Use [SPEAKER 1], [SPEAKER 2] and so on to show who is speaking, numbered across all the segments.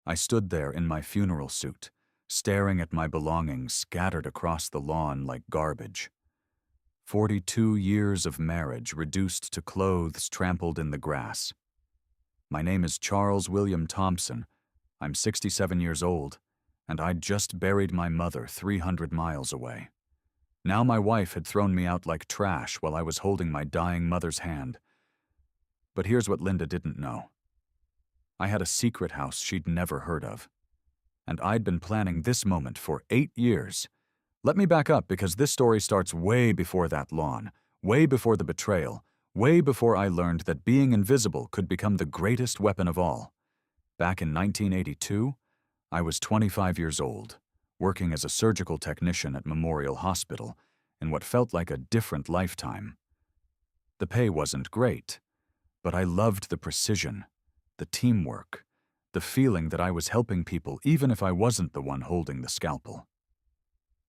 [SPEAKER 1] I stood there in my funeral suit, staring at my belongings scattered across the lawn like garbage. 42 years of marriage reduced to clothes trampled in the grass. My name is Charles William Thompson. I'm 67 years old, and I'd just buried my mother 300 miles away. Now my wife had thrown me out like trash while I was holding my dying mother's hand. But here's what Linda didn't know. I had a secret house she'd never heard of. And I'd been planning this moment for 8 years. Let me back up because this story starts way before that lawn, way before the betrayal, way before I learned that being invisible could become the greatest weapon of all. Back in 1982, I was 25 years old, working as a surgical technician at Memorial Hospital in what felt like a different lifetime. The pay wasn't great, but I loved the precision, the teamwork, the feeling that I was helping people even if I wasn't the one holding the scalpel.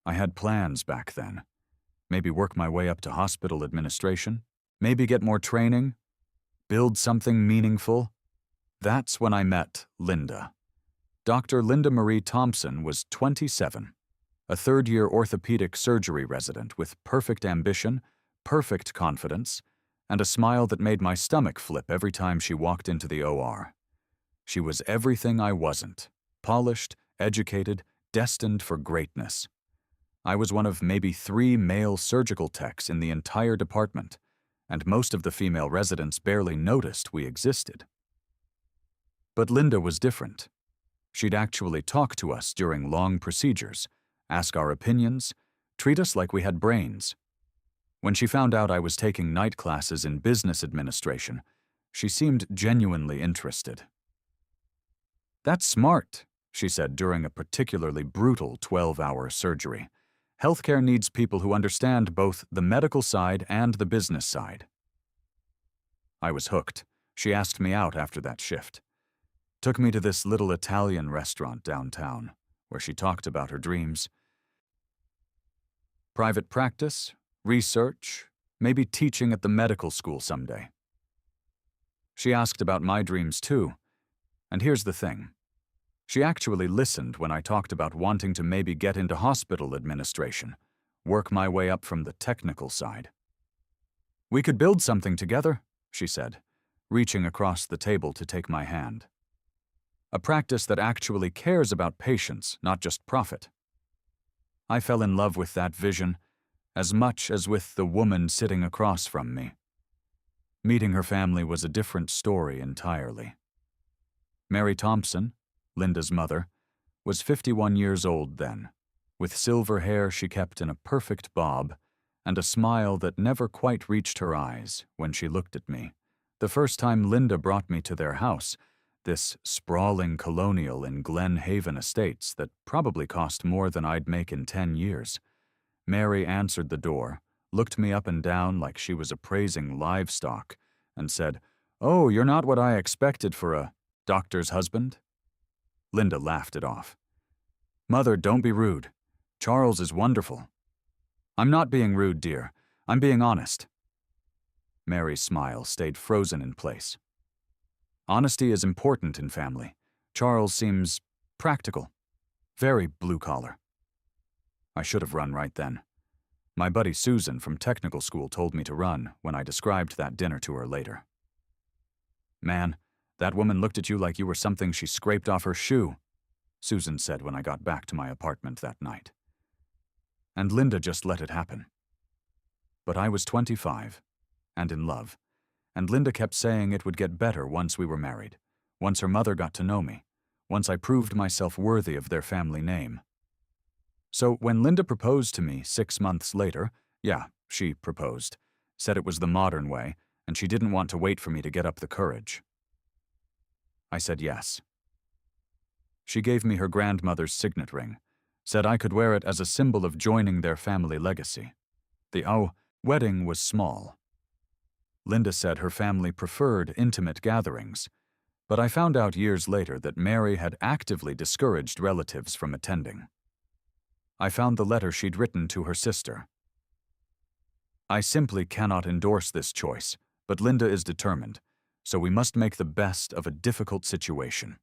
[SPEAKER 1] I had plans back then. Maybe work my way up to hospital administration, maybe get more training, build something meaningful. That's when I met Linda. Dr. Linda Marie Thompson was 27, a third-year orthopedic surgery resident with perfect ambition, perfect confidence, and a smile that made my stomach flip every time she walked into the OR. She was everything I wasn't: polished, educated, destined for greatness. I was one of maybe 3 male surgical techs in the entire department, and most of the female residents barely noticed we existed. But Linda was different. She'd actually talk to us during long procedures, ask our opinions, treat us like we had brains. When she found out I was taking night classes in business administration, she seemed genuinely interested. "That's smart," she said during a particularly brutal 12-hour surgery. "Healthcare needs people who understand both the medical side and the business side." I was hooked. She asked me out after that shift. Took me to this little Italian restaurant downtown, where she talked about her dreams. Private practice, research, maybe teaching at the medical school someday. She asked about my dreams too, and here's the thing. She actually listened when I talked about wanting to maybe get into hospital administration, work my way up from the technical side. "We could build something together," she said, reaching across the table to take my hand. "A practice that actually cares about patients, not just profit." I fell in love with that vision as much as with the woman sitting across from me. Meeting her family was a different story entirely. Mary Thompson, Linda's mother, was 51 years old then, with silver hair she kept in a perfect bob and a smile that never quite reached her eyes when she looked at me. The first time Linda brought me to their house, this sprawling colonial in Glen Haven Estates that probably cost more than I'd make in 10 years, Mary answered the door, looked me up and down like she was appraising livestock, and said, "Oh, you're not what I expected for a doctor's husband?" Linda laughed it off. "Mother, don't be rude. Charles is wonderful." "I'm not being rude, dear. I'm being honest." Mary's smile stayed frozen in place. "Honesty is important in family. Charles seems practical, very blue-collar." I should have run right then. My buddy Susan from technical school told me to run when I described that dinner to her later. "Man, that woman looked at you like you were something she scraped off her shoe," Susan said when I got back to my apartment that night. And Linda just let it happen. But I was 25, and in love, and Linda kept saying it would get better once we were married, once her mother got to know me, once I proved myself worthy of their family name. So when Linda proposed to me 6 months later, she proposed, said it was the modern way, and she didn't want to wait for me to get up the courage. I said yes. She gave me her grandmother's signet ring, said I could wear it as a symbol of joining their family legacy. The wedding was small. Linda said her family preferred intimate gatherings, but I found out years later that Mary had actively discouraged relatives from attending. I found the letter she'd written to her sister. "I simply cannot endorse this choice, but Linda is determined, so we must make the best of a difficult situation.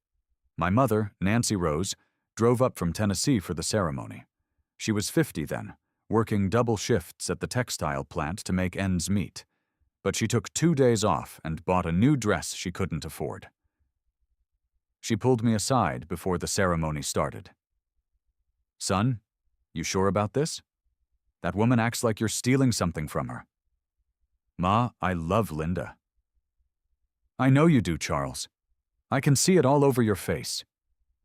[SPEAKER 1] My mother, Nancy Rose, drove up from Tennessee for the ceremony. She was 50 then, working double shifts at the textile plant to make ends meet. But she took 2 days off and bought a new dress she couldn't afford. She pulled me aside before the ceremony started. "Son, you sure about this? That woman acts like you're stealing something from her." "Ma, I love Linda." "I know you do, Charles. I can see it all over your face.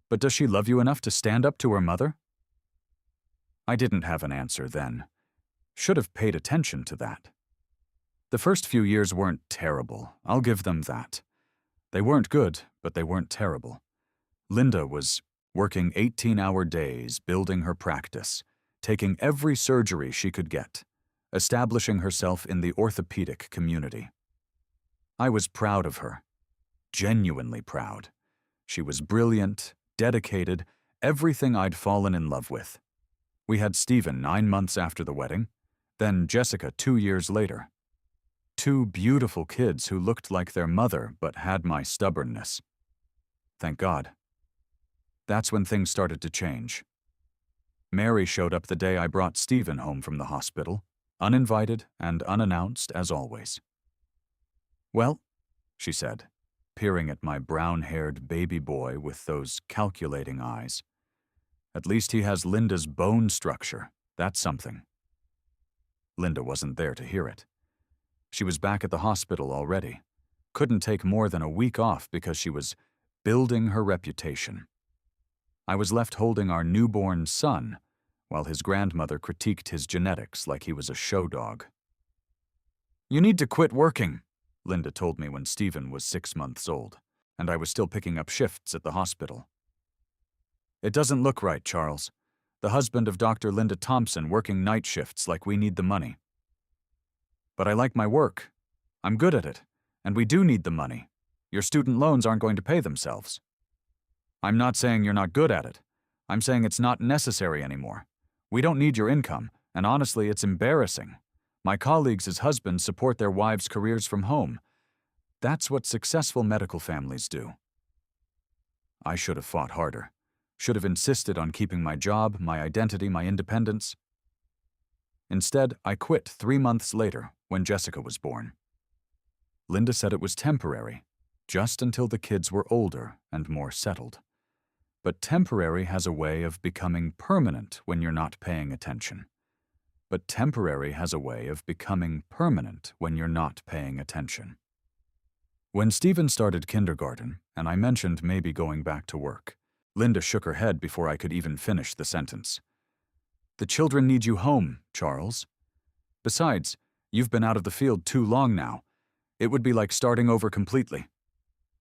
[SPEAKER 1] But does she love you enough to stand up to her mother?" I didn't have an answer then. Should have paid attention to that. The first few years weren't terrible, I'll give them that. They weren't good, but they weren't terrible. Linda was working 18-hour days, building her practice, taking every surgery she could get, establishing herself in the orthopedic community. I was proud of her, genuinely proud. She was brilliant, dedicated, everything I'd fallen in love with. We had Stephen 9 months after the wedding, then Jessica 2 years later. 2 beautiful kids who looked like their mother but had my stubbornness. Thank God. That's when things started to change. Mary showed up the day I brought Stephen home from the hospital, uninvited and unannounced as always. "Well," she said, peering at my brown-haired baby boy with those calculating eyes. "At least he has Linda's bone structure. That's something." Linda wasn't there to hear it. She was back at the hospital already. Couldn't take more than a week off because she was building her reputation. I was left holding our newborn son while his grandmother critiqued his genetics like he was a show dog. "You need to quit working," Linda told me when Stephen was 6 months old, and I was still picking up shifts at the hospital. "It doesn't look right, Charles. The husband of Dr. Linda Thompson working night shifts like we need the money." "But I like my work. I'm good at it, and we do need the money. Your student loans aren't going to pay themselves." "I'm not saying you're not good at it. I'm saying it's not necessary anymore. We don't need your income, and honestly, it's embarrassing. My colleagues' husbands support their wives' careers from home. That's what successful medical families do." I should have fought harder. Should have insisted on keeping my job, my identity, my independence. Instead, I quit 3 months later when Jessica was born. Linda said it was temporary, just until the kids were older and more settled. But temporary has a way of becoming permanent when you're not paying attention. But temporary has a way of becoming permanent when you're not paying attention. When Stephen started kindergarten, and I mentioned maybe going back to work, Linda shook her head before I could even finish the sentence. "The children need you home, Charles. Besides, you've been out of the field too long now. It would be like starting over completely.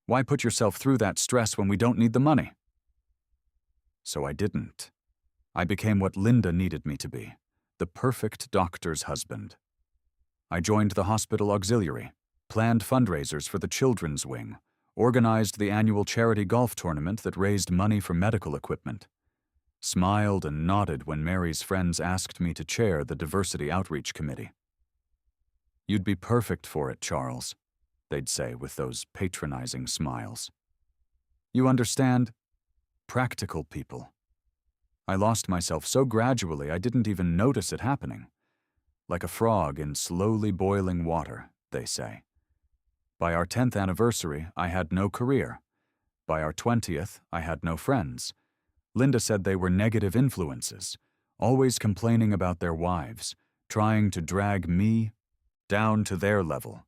[SPEAKER 1] Why put yourself through that stress when we don't need the money?" So I didn't. I became what Linda needed me to be, the perfect doctor's husband. I joined the hospital auxiliary, planned fundraisers for the children's wing, organized the annual charity golf tournament that raised money for medical equipment, smiled and nodded when Mary's friends asked me to chair the diversity outreach committee. "You'd be perfect for it, Charles," they'd say with those patronizing smiles. "You understand? Practical people." I lost myself so gradually I didn't even notice it happening. Like a frog in slowly boiling water, they say. By our 10th anniversary, I had no career. By our 20th, I had no friends. Linda said they were negative influences, always complaining about their wives, trying to drag me down to their level.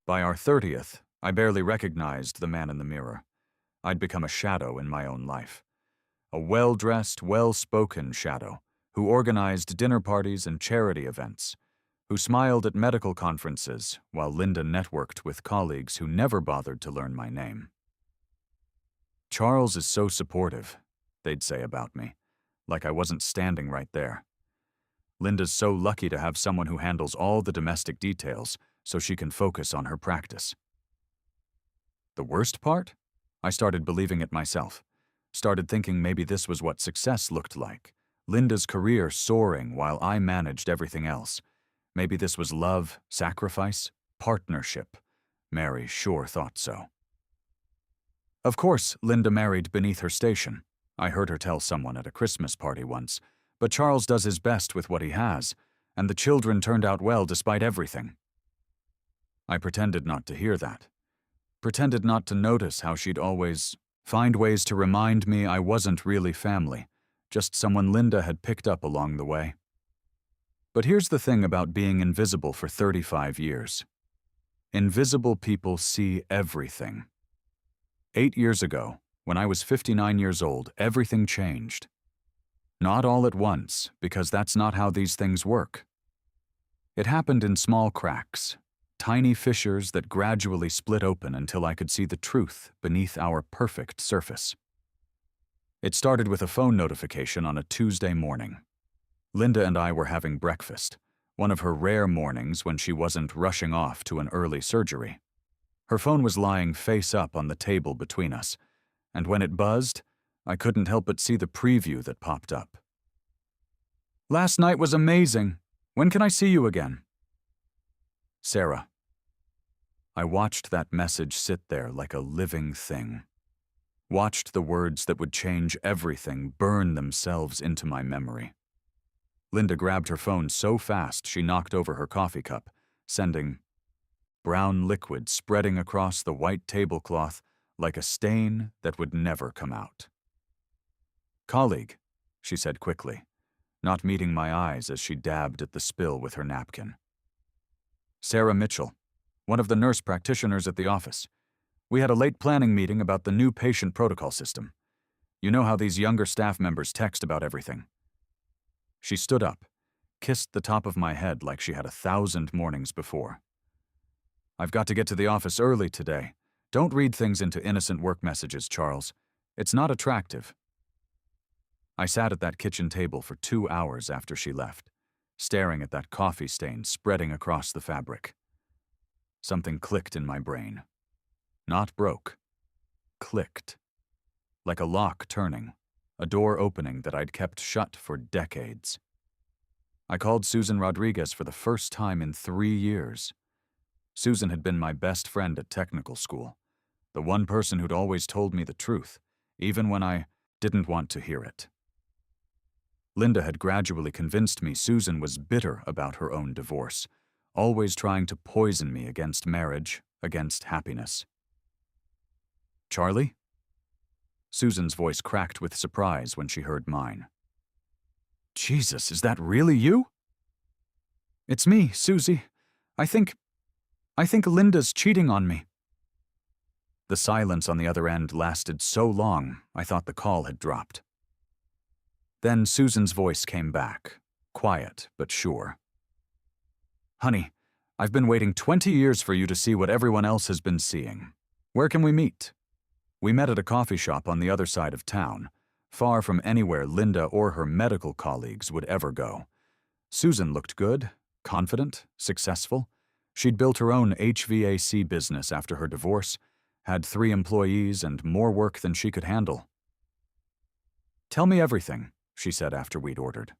[SPEAKER 1] By our 30th, I barely recognized the man in the mirror. I'd become a shadow in my own life. A well-dressed, well-spoken shadow who organized dinner parties and charity events, who smiled at medical conferences while Linda networked with colleagues who never bothered to learn my name. "Charles is so supportive," they'd say about me, like I wasn't standing right there. "Linda's so lucky to have someone who handles all the domestic details so she can focus on her practice." The worst part? I started believing it myself. Started thinking maybe this was what success looked like. Linda's career soaring while I managed everything else. Maybe this was love, sacrifice, partnership. Mary sure thought so. Of course, Linda married beneath her station. I heard her tell someone at a Christmas party once. But Charles does his best with what he has, and the children turned out well despite everything. I pretended not to hear that. Pretended not to notice how she'd always find ways to remind me I wasn't really family, just someone Linda had picked up along the way. But here's the thing about being invisible for 35 years. Invisible people see everything. 8 years ago, when I was 59 years old, everything changed. Not all at once, because that's not how these things work. It happened in small cracks, tiny fissures that gradually split open until I could see the truth beneath our perfect surface. It started with a phone notification on a Tuesday morning. Linda and I were having breakfast, one of her rare mornings when she wasn't rushing off to an early surgery. Her phone was lying face up on the table between us, and when it buzzed, I couldn't help but see the preview that popped up. "Last night was amazing. When can I see you again?" Sarah. I watched that message sit there like a living thing. Watched the words that would change everything burn themselves into my memory. Linda grabbed her phone so fast she knocked over her coffee cup, sending brown liquid spreading across the white tablecloth like a stain that would never come out. "Colleague," she said quickly, not meeting my eyes as she dabbed at the spill with her napkin. "Sarah Mitchell, one of the nurse practitioners at the office. We had a late planning meeting about the new patient protocol system. You know how these younger staff members text about everything." She stood up, kissed the top of my head like she had 1,000 mornings before. "I've got to get to the office early today. Don't read things into innocent work messages, Charles. It's not attractive." I sat at that kitchen table for 2 hours after she left, staring at that coffee stain spreading across the fabric. Something clicked in my brain. Not broke. Clicked. Like a lock turning, a door opening that I'd kept shut for decades. I called Susan Rodriguez for the first time in 3 years. Susan had been my best friend at technical school, the one person who'd always told me the truth, even when I didn't want to hear it. Linda had gradually convinced me Susan was bitter about her own divorce, always trying to poison me against marriage, against happiness. "Charlie?" Susan's voice cracked with surprise when she heard mine. "Jesus, is that really you?" "It's me, Susie. I think Linda's cheating on me." The silence on the other end lasted so long, I thought the call had dropped. Then Susan's voice came back, quiet but sure. "Honey, I've been waiting 20 years for you to see what everyone else has been seeing. Where can we meet?" We met at a coffee shop on the other side of town, far from anywhere Linda or her medical colleagues would ever go. Susan looked good, confident, successful. She'd built her own HVAC business after her divorce, had 3 employees and more work than she could handle. "Tell me everything," she said after we'd ordered.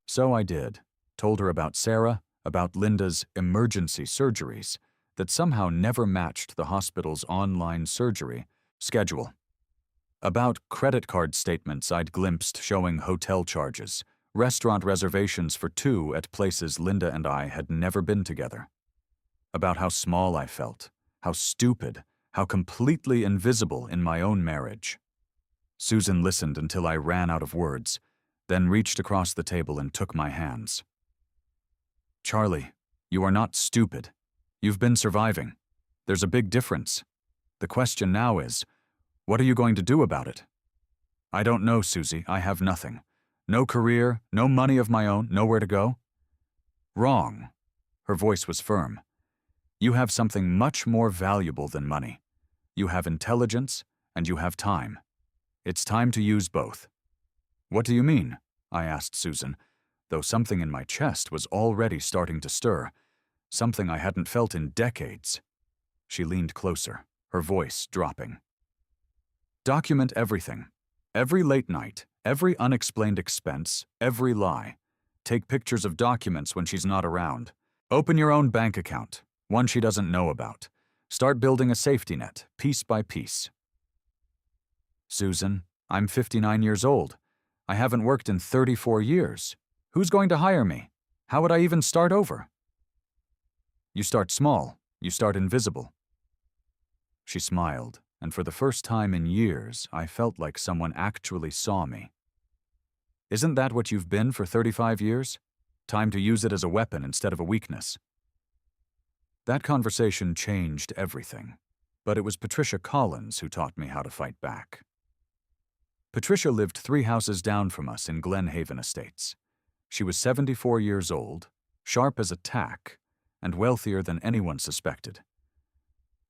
[SPEAKER 1] So I did, told her about Sarah, about Linda's emergency surgeries that somehow never matched the hospital's online surgery schedule, about credit card statements I'd glimpsed showing hotel charges, restaurant reservations for 2 at places Linda and I had never been together, about how small I felt, how stupid, how completely invisible in my own marriage. Susan listened until I ran out of words, then reached across the table and took my hands. "Charlie, you are not stupid. You've been surviving. There's a big difference. The question now is, what are you going to do about it?" "I don't know, Susie. I have nothing. No career, no money of my own, nowhere to go." "Wrong." Her voice was firm. "You have something much more valuable than money. You have intelligence, and you have time. It's time to use both." "What do you mean?" I asked Susan, though something in my chest was already starting to stir, something I hadn't felt in decades. She leaned closer, her voice dropping. "Document everything. Every late night, every unexplained expense, every lie. Take pictures of documents when she's not around. Open your own bank account, one she doesn't know about. Start building a safety net, piece by piece. Susan, I'm 59 years old. I haven't worked in 34 years. Who's going to hire me? How would I even start over? You start small. You start invisible. She smiled, and for the first time in years, I felt like someone actually saw me. Isn't that what you've been for 35 years? Time to use it as a weapon instead of a weakness. That conversation changed everything, but it was Patricia Collins who taught me how to fight back. Patricia lived 3 houses down from us in Glen Haven Estates. She was 74 years old, sharp as a tack, and wealthier than anyone suspected.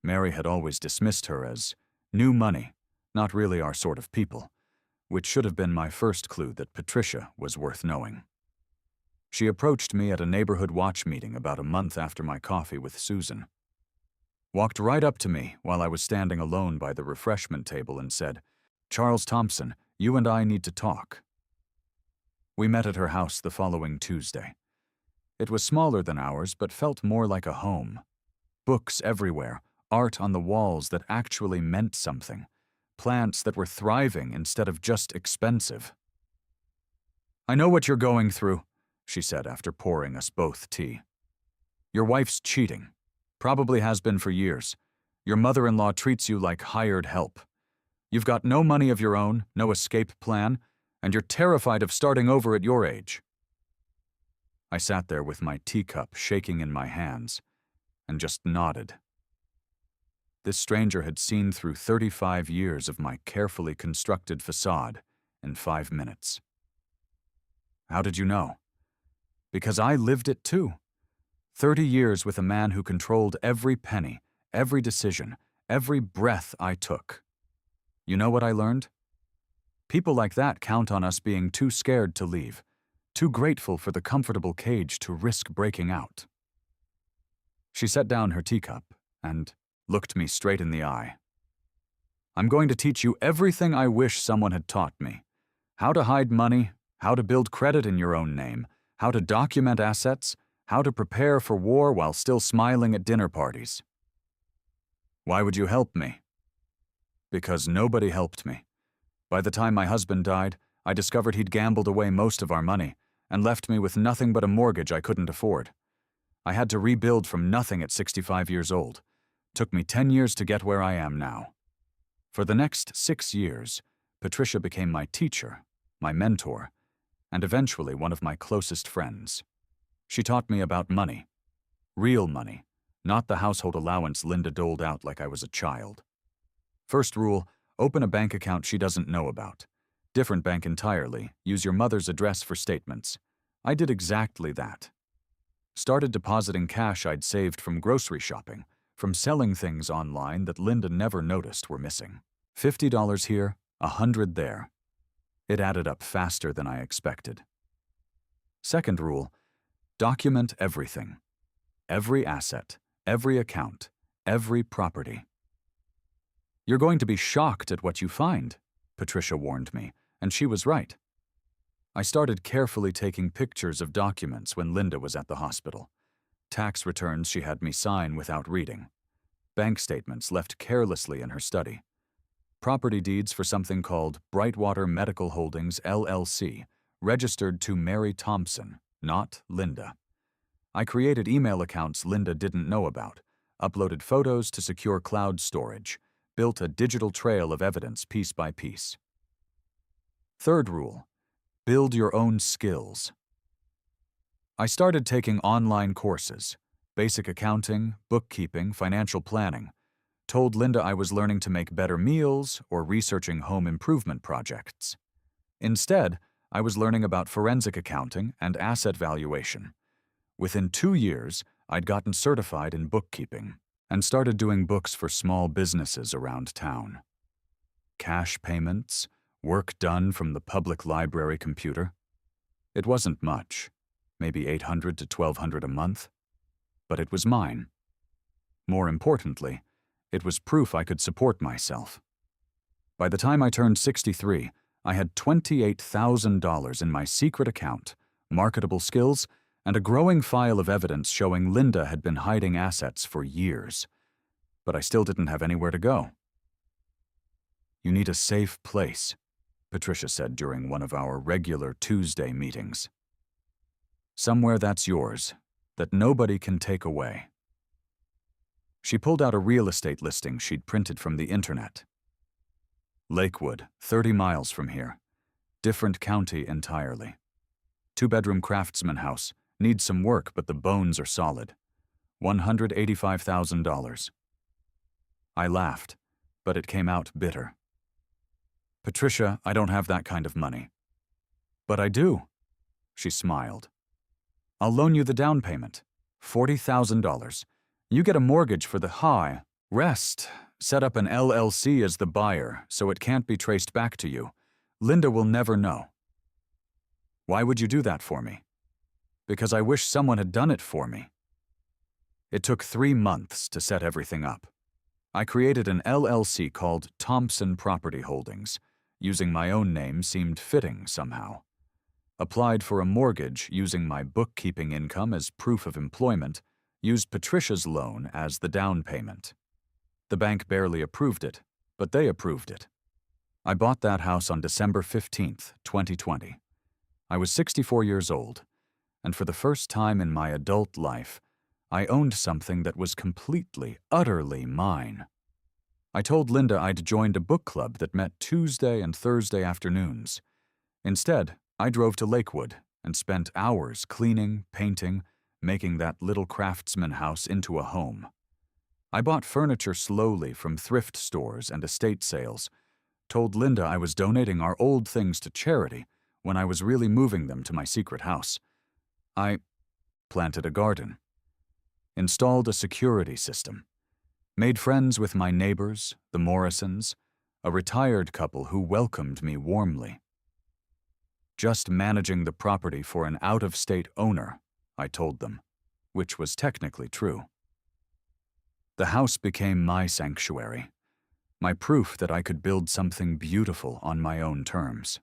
[SPEAKER 1] Mary had always dismissed her as new money, not really our sort of people, which should have been my first clue that Patricia was worth knowing. She approached me at a neighborhood watch meeting about a month after my coffee with Susan. Walked right up to me while I was standing alone by the refreshment table and said, "Charles Thompson, you and I need to talk." We met at her house the following Tuesday. It was smaller than ours, but felt more like a home. Books everywhere, art on the walls that actually meant something, plants that were thriving instead of just expensive. "I know what you're going through," she said after pouring us both tea. "Your wife's cheating. Probably has been for years. Your mother-in-law treats you like hired help. You've got no money of your own, no escape plan, and you're terrified of starting over at your age." I sat there with my teacup shaking in my hands and just nodded. This stranger had seen through 35 years of my carefully constructed facade in 5 minutes. "How did you know?" "Because I lived it too. 30 years with a man who controlled every penny, every decision, every breath I took. You know what I learned? People like that count on us being too scared to leave, too grateful for the comfortable cage to risk breaking out." She set down her teacup and looked me straight in the eye. "I'm going to teach you everything I wish someone had taught me. How to hide money, how to build credit in your own name, how to document assets, how to prepare for war while still smiling at dinner parties." "Why would you help me?" "Because nobody helped me. By the time my husband died, I discovered he'd gambled away most of our money and left me with nothing but a mortgage I couldn't afford. I had to rebuild from nothing at 65 years old. Took me 10 years to get where I am now. For the next 6 years, Patricia became my teacher, my mentor, and eventually one of my closest friends. She taught me about money. Real money, not the household allowance Linda doled out like I was a child. First rule, open a bank account she doesn't know about. Different bank entirely, use your mother's address for statements. I did exactly that. Started depositing cash I'd saved from grocery shopping, from selling things online that Linda never noticed were missing. $50 here, $100 there. It added up faster than I expected. Second rule, document everything. Every asset, every account, every property. "You're going to be shocked at what you find," Patricia warned me, and she was right. I started carefully taking pictures of documents when Linda was at the hospital. Tax returns she had me sign without reading. Bank statements left carelessly in her study. Property deeds for something called Brightwater Medical Holdings, LLC, registered to Mary Thompson, not Linda. I created email accounts Linda didn't know about, uploaded photos to secure cloud storage, built a digital trail of evidence piece by piece. Third rule, build your own skills. I started taking online courses, basic accounting, bookkeeping, financial planning. Told Linda I was learning to make better meals or researching home improvement projects. Instead, I was learning about forensic accounting and asset valuation. Within 2 years, I'd gotten certified in bookkeeping and started doing books for small businesses around town. Cash payments, work done from the public library computer. It wasn't much, maybe $800 to $1,200 a month, but it was mine. More importantly, it was proof I could support myself. By the time I turned 63, I had $28,000 in my secret account, marketable skills, and a growing file of evidence showing Linda had been hiding assets for years. but I still didn't have anywhere to go. "You need a safe place," Patricia said during one of our regular Tuesday meetings. "Somewhere that's yours, that nobody can take away." She pulled out a real estate listing she'd printed from the internet. "Lakewood, 30 miles from here. Different county entirely. 2-bedroom craftsman house. Needs some work, but the bones are solid. $185,000. I laughed, but it came out bitter. "Patricia, I don't have that kind of money." "But I do." She smiled. "I'll loan you the down payment, $40,000. You get a mortgage for the high. Rest. Set up an LLC as the buyer, so it can't be traced back to you. Linda will never know." "Why would you do that for me?" "Because I wish someone had done it for me." It took 3 months to set everything up. I created an LLC called Thompson Property Holdings. Using my own name seemed fitting somehow. Applied for a mortgage using my bookkeeping income as proof of employment, used Patricia's loan as the down payment. The bank barely approved it, but they approved it. I bought that house on December 15th, 2020. I was 64 years old, and for the first time in my adult life, I owned something that was completely, utterly mine. I told Linda I'd joined a book club that met Tuesday and Thursday afternoons. Instead, I drove to Lakewood and spent hours cleaning, painting, making that little craftsman house into a home. I bought furniture slowly from thrift stores and estate sales, told Linda I was donating our old things to charity when I was really moving them to my secret house. I planted a garden, installed a security system, made friends with my neighbors, the Morrisons, a retired couple who welcomed me warmly. Just managing the property for an out-of-state owner, I told them, which was technically true. The house became my sanctuary, my proof that I could build something beautiful on my own terms.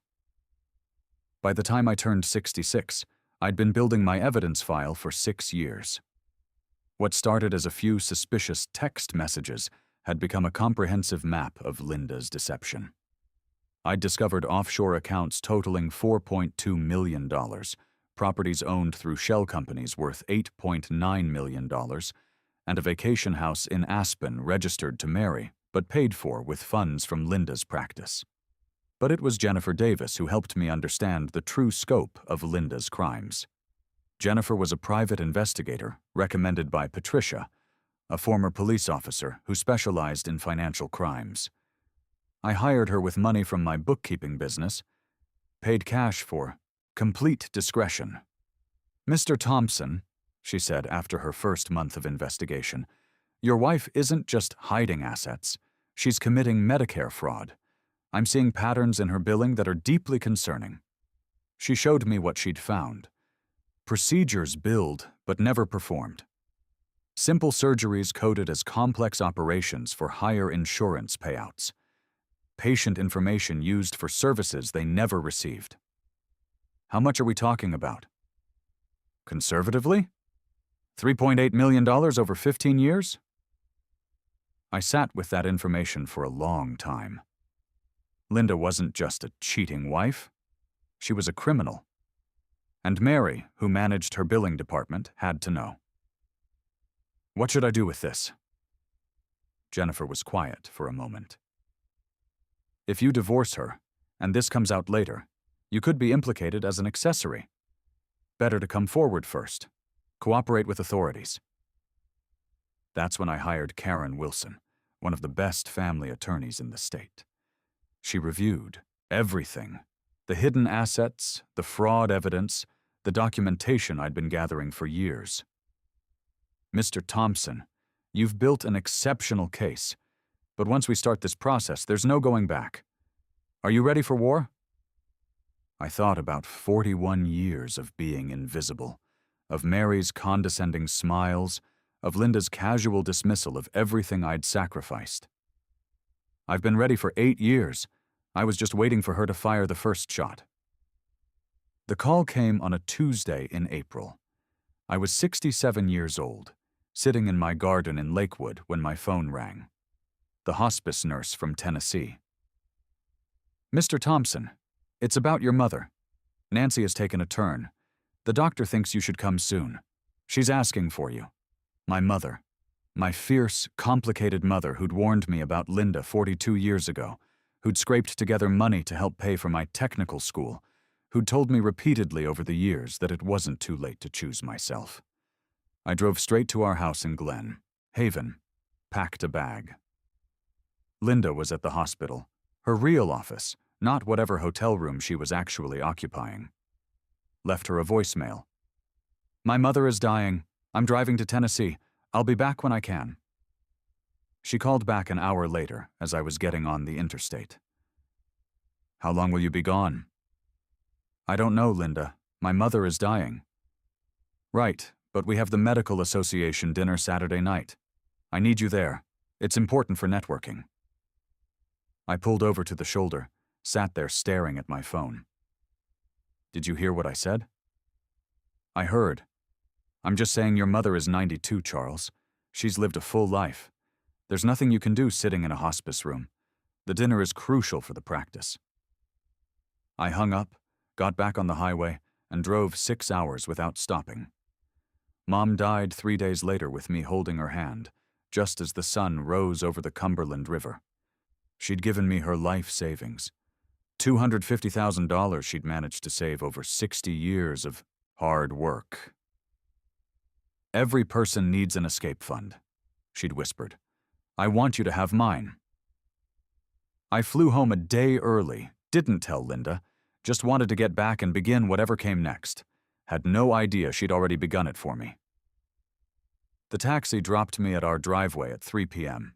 [SPEAKER 1] By the time I turned 66, I'd been building my evidence file for 6 years. What started as a few suspicious text messages had become a comprehensive map of Linda's deception. I'd discovered offshore accounts totaling $4.2 million, properties owned through shell companies worth $8.9 million, and a vacation house in Aspen registered to Mary, but paid for with funds from Linda's practice. But it was Jennifer Davis who helped me understand the true scope of Linda's crimes. Jennifer was a private investigator recommended by Patricia, a former police officer who specialized in financial crimes. I hired her with money from my bookkeeping business, paid cash for complete discretion. "Mr. Thompson," she said after her first month of investigation, "your wife isn't just hiding assets, she's committing Medicare fraud. I'm seeing patterns in her billing that are deeply concerning." She showed me what she'd found. Procedures billed but never performed. Simple surgeries coded as complex operations for higher insurance payouts. Patient information used for services they never received. "How much are we talking about?" "Conservatively? $3.8 million over 15 years? I sat with that information for a long time. Linda wasn't just a cheating wife. She was a criminal. And Mary, who managed her billing department, had to know. "What should I do with this?" Jennifer was quiet for a moment. "If you divorce her, and this comes out later, you could be implicated as an accessory. Better to come forward first. Cooperate with authorities." That's when I hired Karen Wilson, one of the best family attorneys in the state. She reviewed everything: the hidden assets, the fraud evidence, the documentation I'd been gathering for years. "Mr. Thompson, you've built an exceptional case, but once we start this process, there's no going back. Are you ready for war?" I thought about 41 years of being invisible, of Mary's condescending smiles, of Linda's casual dismissal of everything I'd sacrificed. "I've been ready for 8 years. I was just waiting for her to fire the first shot." The call came on a Tuesday in April. I was 67 years old, sitting in my garden in Lakewood when my phone rang. The hospice nurse from Tennessee. "Mr. Thompson, it's about your mother. Nancy has taken a turn. The doctor thinks you should come soon. She's asking for you." My mother. My fierce, complicated mother who'd warned me about Linda 42 years ago, who'd scraped together money to help pay for my technical school, who'd told me repeatedly over the years that it wasn't too late to choose myself. I drove straight to our house in Glen Haven, packed a bag. Linda was at the hospital, her real office, not whatever hotel room she was actually occupying. Left her a voicemail. "My mother is dying. I'm driving to Tennessee. I'll be back when I can." She called back an hour later as I was getting on the interstate. "How long will you be gone?" "I don't know, Linda. My mother is dying." "Right, but we have the Medical Association dinner Saturday night. I need you there. It's important for networking." I pulled over to the shoulder, sat there staring at my phone. "Did you hear what I said?" "I heard. I'm just saying your mother is 92, Charles. She's lived a full life. There's nothing you can do sitting in a hospice room. The dinner is crucial for the practice." I hung up, got back on the highway, and drove 6 hours without stopping. Mom died 3 days later with me holding her hand, just as the sun rose over the Cumberland River. She'd given me her life savings. $250,000 she'd managed to save over 60 years of hard work. "Every person needs an escape fund," she'd whispered. "I want you to have mine." I flew home a day early, didn't tell Linda, just wanted to get back and begin whatever came next. Had no idea she'd already begun it for me. The taxi dropped me at our driveway at 3 p.m.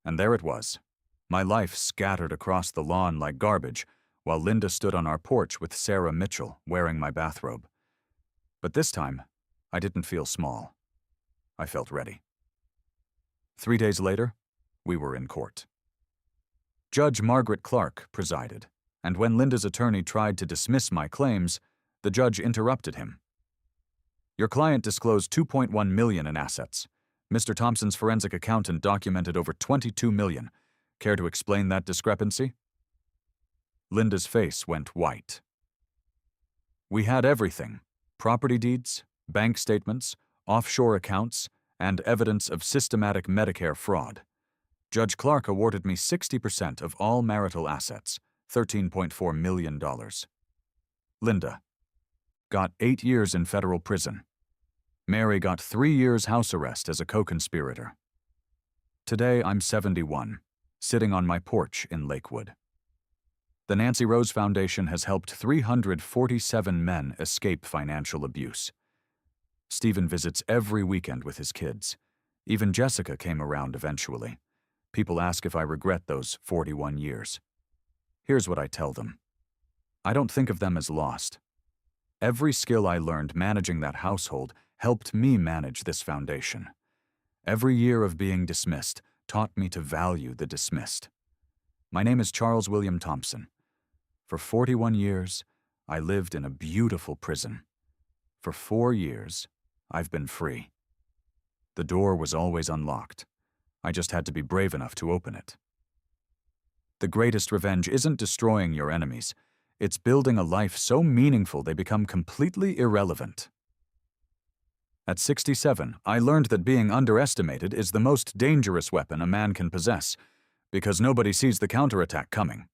[SPEAKER 1] And there it was, my life scattered across the lawn like garbage, while Linda stood on our porch with Sarah Mitchell wearing my bathrobe. But this time, I didn't feel small. I felt ready. 3 days later, we were in court. Judge Margaret Clark presided, and when Linda's attorney tried to dismiss my claims, the judge interrupted him. "Your client disclosed $2.1 million in assets. Mr. Thompson's forensic accountant documented over $22 million. Care to explain that discrepancy?" Linda's face went white. "We had everything: property deeds, bank statements, offshore accounts, and evidence of systematic Medicare fraud. Judge Clark awarded me 60% of all marital assets, $13.4 million. Linda got 8 years in federal prison. Mary got 3 years house arrest as a co-conspirator. Today I'm 71, sitting on my porch in Lakewood. The Nancy Rose Foundation has helped 347 men escape financial abuse. Stephen visits every weekend with his kids. Even Jessica came around eventually. People ask if I regret those 41 years. Here's what I tell them. I don't think of them as lost. Every skill I learned managing that household helped me manage this foundation. Every year of being dismissed taught me to value the dismissed. My name is Charles William Thompson. For 41 years, I lived in a beautiful prison. For 4 years, I've been free. The door was always unlocked. I just had to be brave enough to open it. The greatest revenge isn't destroying your enemies. It's building a life so meaningful they become completely irrelevant. At 67, I learned that being underestimated is the most dangerous weapon a man can possess, because nobody sees the counterattack coming.